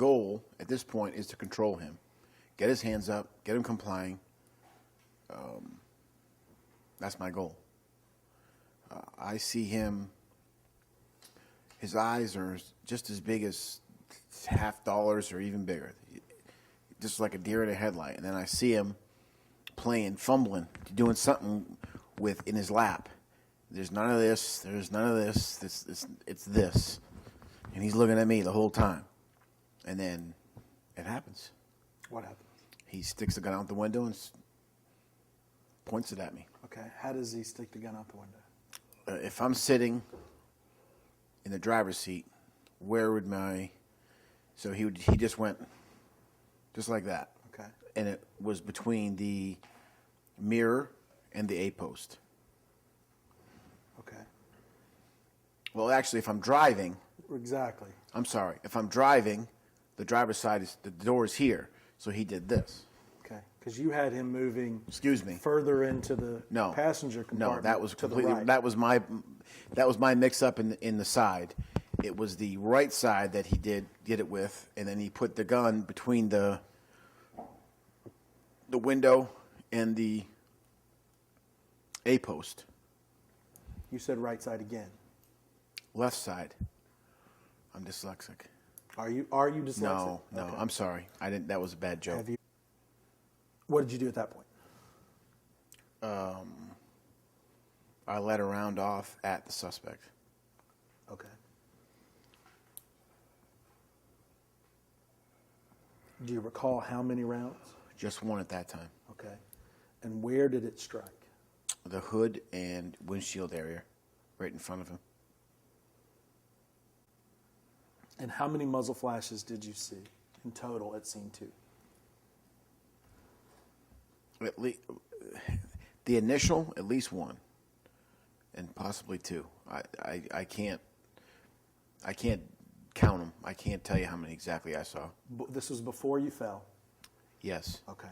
goal at this point is to control him, get his hands up, get him complying. That's my goal. I see him, his eyes are just as big as $half or even bigger, just like a deer in a headlight. And then I see him playing, fumbling, doing something with in his lap. There's none of this. There's none of this. It's this. And he's looking at me the whole time. And then it happens. What happens? He sticks the gun out the window and points it at me. Okay. How does he stick the gun out the window? If I'm sitting in the driver's seat, where would my... So he just went just like that. Okay. And it was between the mirror and the A-post. Okay. Well, actually, if I'm driving... Exactly. I'm sorry. If I'm driving, the driver's side is... The door is here. So he did this. Okay. Because you had him moving... Excuse me. ...further into the passenger compartment. No, that was completely... Right. That was my mix-up in the side. It was the right side that he did it with, and then he put the gun between the window and the A-post. You said right side again. Left side. I'm dyslexic. Are you dyslexic? No, Okay. I'm sorry. I didn't. That was a bad joke. What did you do at that point? I let a round off at the suspect. Okay. Do you recall how many rounds? Just one at that time. Okay. And where did it strike? The hood and windshield area, right in front of him. And how many muzzle flashes did you see in total at scene 2? The initial, at least one, and possibly 2. I can't count them. I can't tell you how many exactly I saw. This was before you fell? Yes. Okay.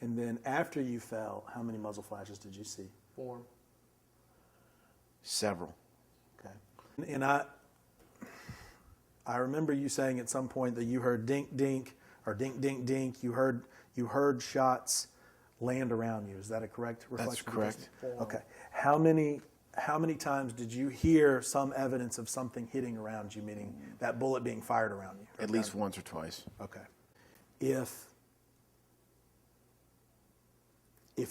And then after you fell, how many muzzle flashes did you see? 4. Several. Okay. And I remember you saying at some point that you heard dink dink or dink dink dink. You heard shots land around you. Is that a correct reflection? That's correct. Okay. How many times did you hear some evidence of something hitting around you, meaning that bullet being fired around you? At least once or twice. Okay. If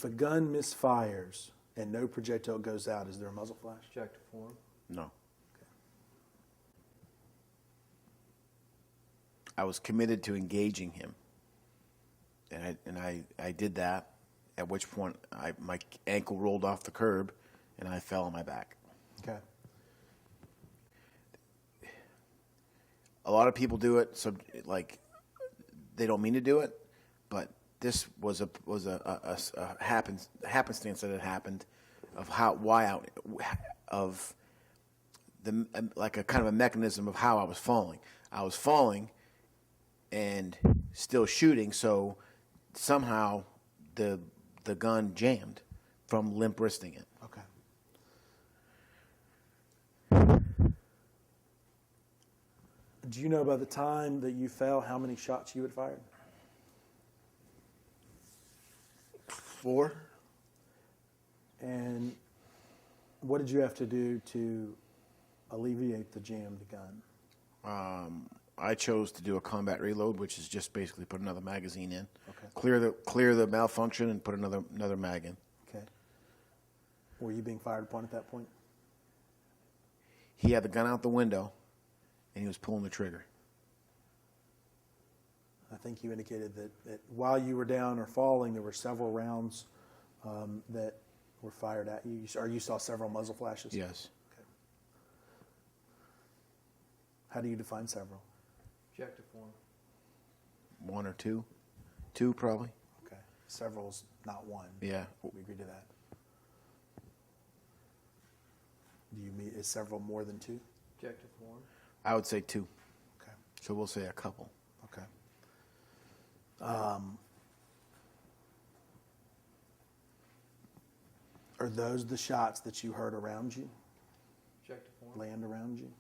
a gun misfires and no projectile goes out, is there a muzzle flash? Objective form. No. Okay. I was committed to engaging him, and I did that. At which point, my ankle rolled off the curb, and I fell on my back. Okay. A lot of people do it, so like they don't mean to do it, but this was a happenstance that had happened of like a kind of a mechanism of how I was falling. I was falling and still shooting, so somehow the gun jammed from limp wristing it. Okay. Do you know by the time that you fell how many shots you had fired? 4. And what did you have to do to alleviate the jammed gun? I chose to do a combat reload, which is just basically put another magazine in, Okay. clear the malfunction, and put another mag in. Okay. Were you being fired upon at that point? He had the gun out the window, and he was pulling the trigger. I think you indicated that while you were down or falling, there were several rounds that were fired at you, or you saw several muzzle flashes? Yes. Okay. How do you define several? Objective form. 1 or 2. 2 probably. Okay. Several's not one. Yeah. We agree to that. Is several more than 2? Objective form. I would say 2. Okay. So we'll say a couple. Okay. Are those the shots that you heard around you, Objective form. land around you?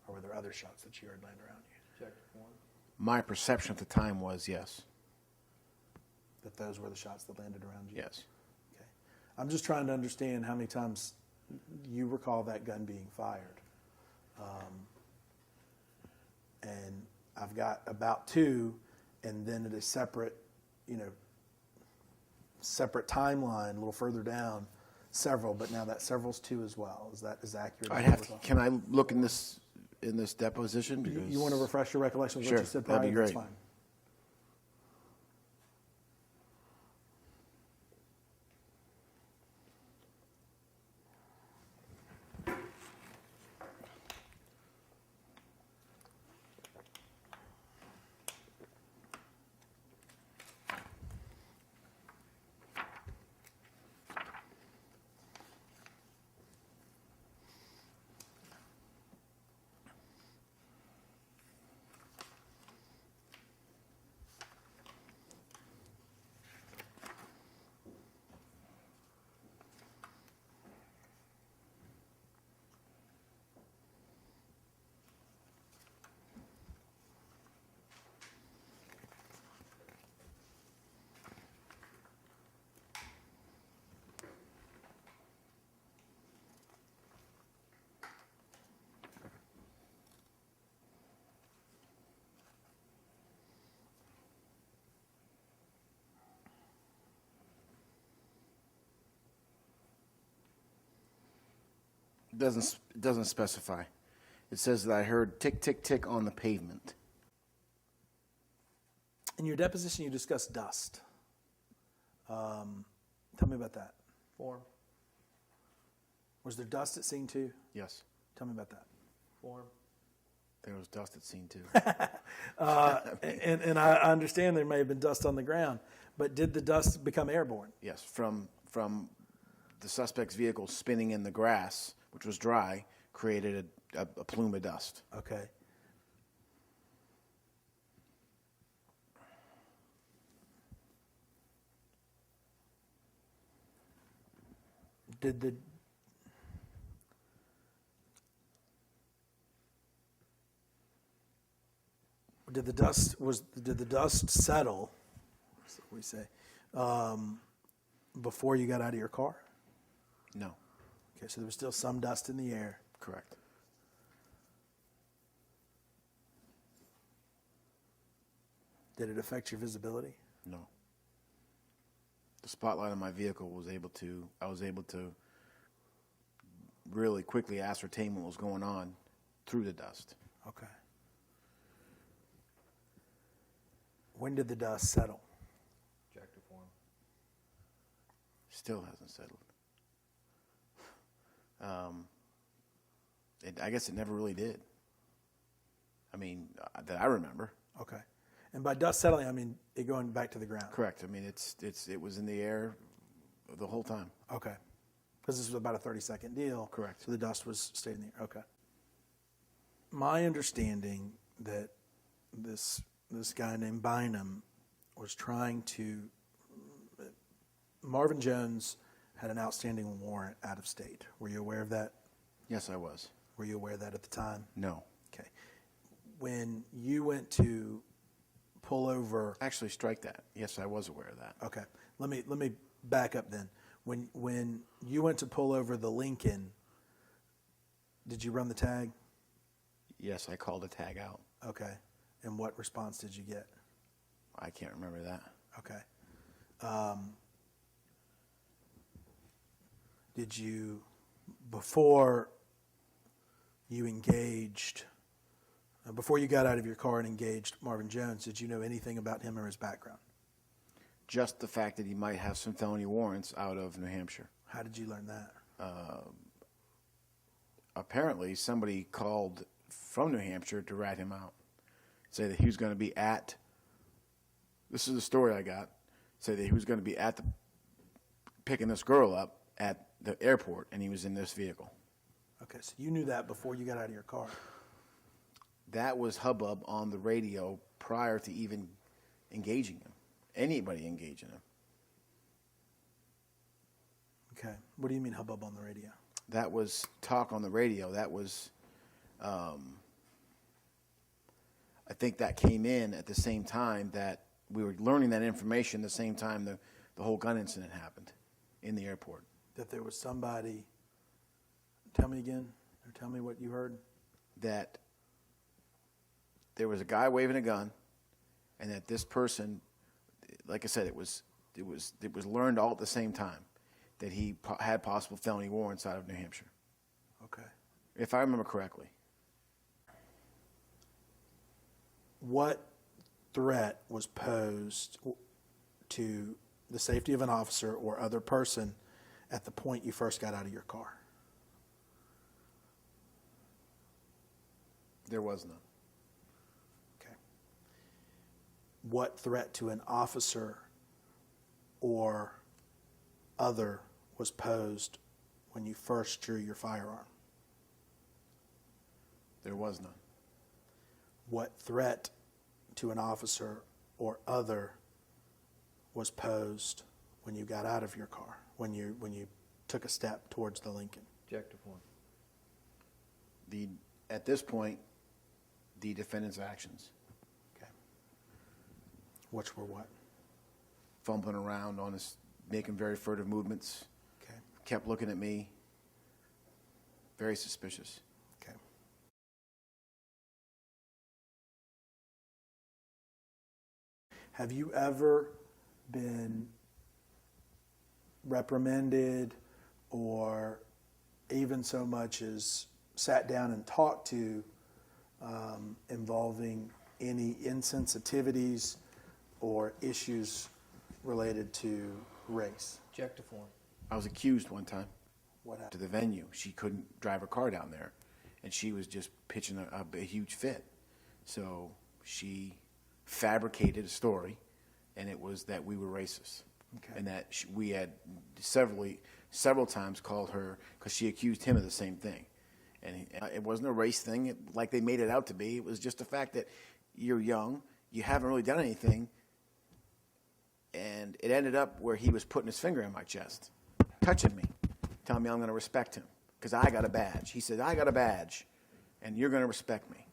Or were there other shots that you heard land around you? Objective form. My perception at the time was yes. That those were the shots that landed around you? Yes. Okay. I'm just trying to understand how many times you recall that gun being fired. And I've got about 2, and then at a separate, separate timeline, a little further down, several, but now that several's 2 as well. Is that as accurate? I as have you to, recall? can I look in this deposition? Because You want to refresh your recollection of what Sure, you said that'd prior? be That's great. fine. it doesn't specify. It says that I heard tick, tick, tick on the pavement. In your deposition, you discussed dust. Tell me about that. Form. Was there dust at scene 2? Yes. Tell me about that. Form. There was dust at scene 2. And I understand there may have been dust on the ground, but did the dust become airborne? Yes, from the suspect's vehicle spinning in the grass, which was dry, created a plume of dust. Okay. Did the dust settle? That's what we say. Before you got out of your car? No, Okay, so there was still some dust in the air. correct. Did it affect your visibility? No. The spotlight on my vehicle I was able to really quickly ascertain what was going on through the dust. Okay. When did the dust settle? Objective form. Still hasn't settled. I guess it never really did. I mean, that I remember. Okay. And by dust settling, I mean it going back to the ground. Correct. I mean, it was in the air the whole time. Okay. Because this was about a 30-second deal. Correct. So the dust was stayed in the air. Okay. My understanding that this guy named Bynum was trying to. Marvin Jones had an outstanding warrant out of state. Were you aware of that? Yes, I was. Were you aware of that at the time? No. Okay. When you went to pull over. Actually, strike that. Yes, I was aware of that. Okay. Let me back up then. When you went to pull over the Lincoln, did you run the tag? Yes, I called a tag out. Okay. And what response did you get? I can't remember that. Okay. Did you, before you engaged, before you got out of your car and engaged Marvin Jones, did you know anything about him or his background? Just the fact that he might have some felony warrants out of New Hampshire. How did you learn that? Apparently, somebody called from New Hampshire to rat him out. Say that he was going to be at, this is the story I got, say that he was going to be at picking this girl up at the airport, and he was in this vehicle. Okay, so you knew that before you got out of your car. That was hubbub on the radio prior to even engaging him. Anybody engaging him. Okay. What do you mean hubbub on the radio? That was talk on the radio. That was, I think that came in at the same time that we were learning that information the same time the whole gun incident happened in the airport. That there was somebody, tell me again, or tell me what you heard. That there was a guy waving a gun, and that this person, like I said, it was learned all at the same time that he had possible felony warrants out of New Hampshire, Okay. if I remember correctly. What threat was posed to the safety of an officer or other person at the point you first got out of your car? There was none. Okay. What threat to an officer or other was posed when you first drew your firearm? There was none. What threat to an officer or other was posed when you got out of your car, when you took a step towards the Lincoln? Objective one. At this point, the defendant's actions, Okay. Which were what? fumbling around on his, making very furtive movements, Okay. kept looking at me, very suspicious. Okay. Have you ever been reprimanded or even so much as sat down and talked to involving any insensitivities or issues related to race? Objective one. I was accused one time What to happened? the venue. She couldn't drive her car down there, and she was just pitching a huge fit. So she fabricated a story, and it was that we were racist, Okay. and that we had several times called her, because she accused him of the same thing. And it wasn't a race thing like they made it out to be. It was just the fact that you're young, you haven't really done anything, and it ended up where he was putting his finger in my chest, touching me, telling me I'm going to respect him because I got a badge. He said, I got a badge, and you're going to respect me.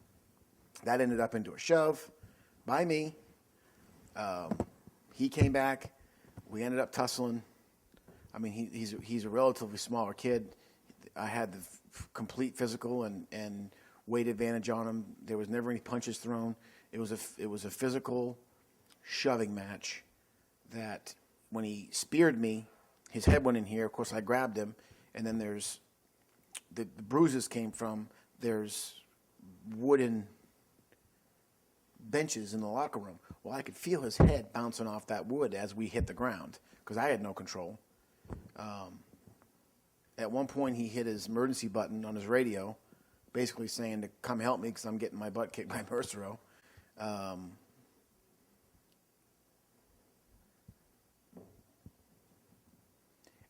That ended up into a shove by me. He came back. We ended up tussling. I mean, he's a relatively smaller kid. I had the complete physical and weight advantage on him. There was never any punches thrown. It was a physical shoving match that when he speared me, his head went in here. Of course, I grabbed him, and then there's the bruises came from there's wooden benches in the locker room. Well, I could feel his head bouncing off that wood as we hit the ground because I had no control. At one point, he hit his emergency button on his radio, basically saying to come help me because I'm getting my butt kicked by Mersereau.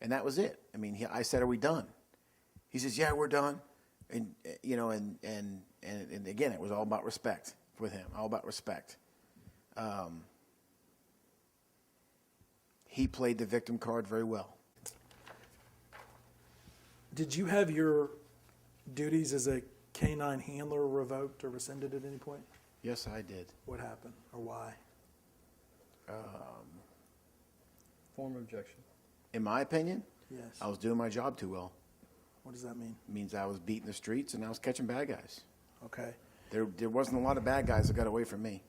And that was it. I mean, I said, "Are we done?" He says, "Yeah, we're done." And and again, it was all about respect with him. All about respect. He played the victim card very well. Did you have your duties as a canine handler revoked or rescinded at any point? Yes, I did. What happened or why? Form of objection. In my opinion, Yes. I was doing my job too well. What does that mean? It means I was beating the streets and I was catching bad guys. Okay. There wasn't a lot of bad guys that got away from me.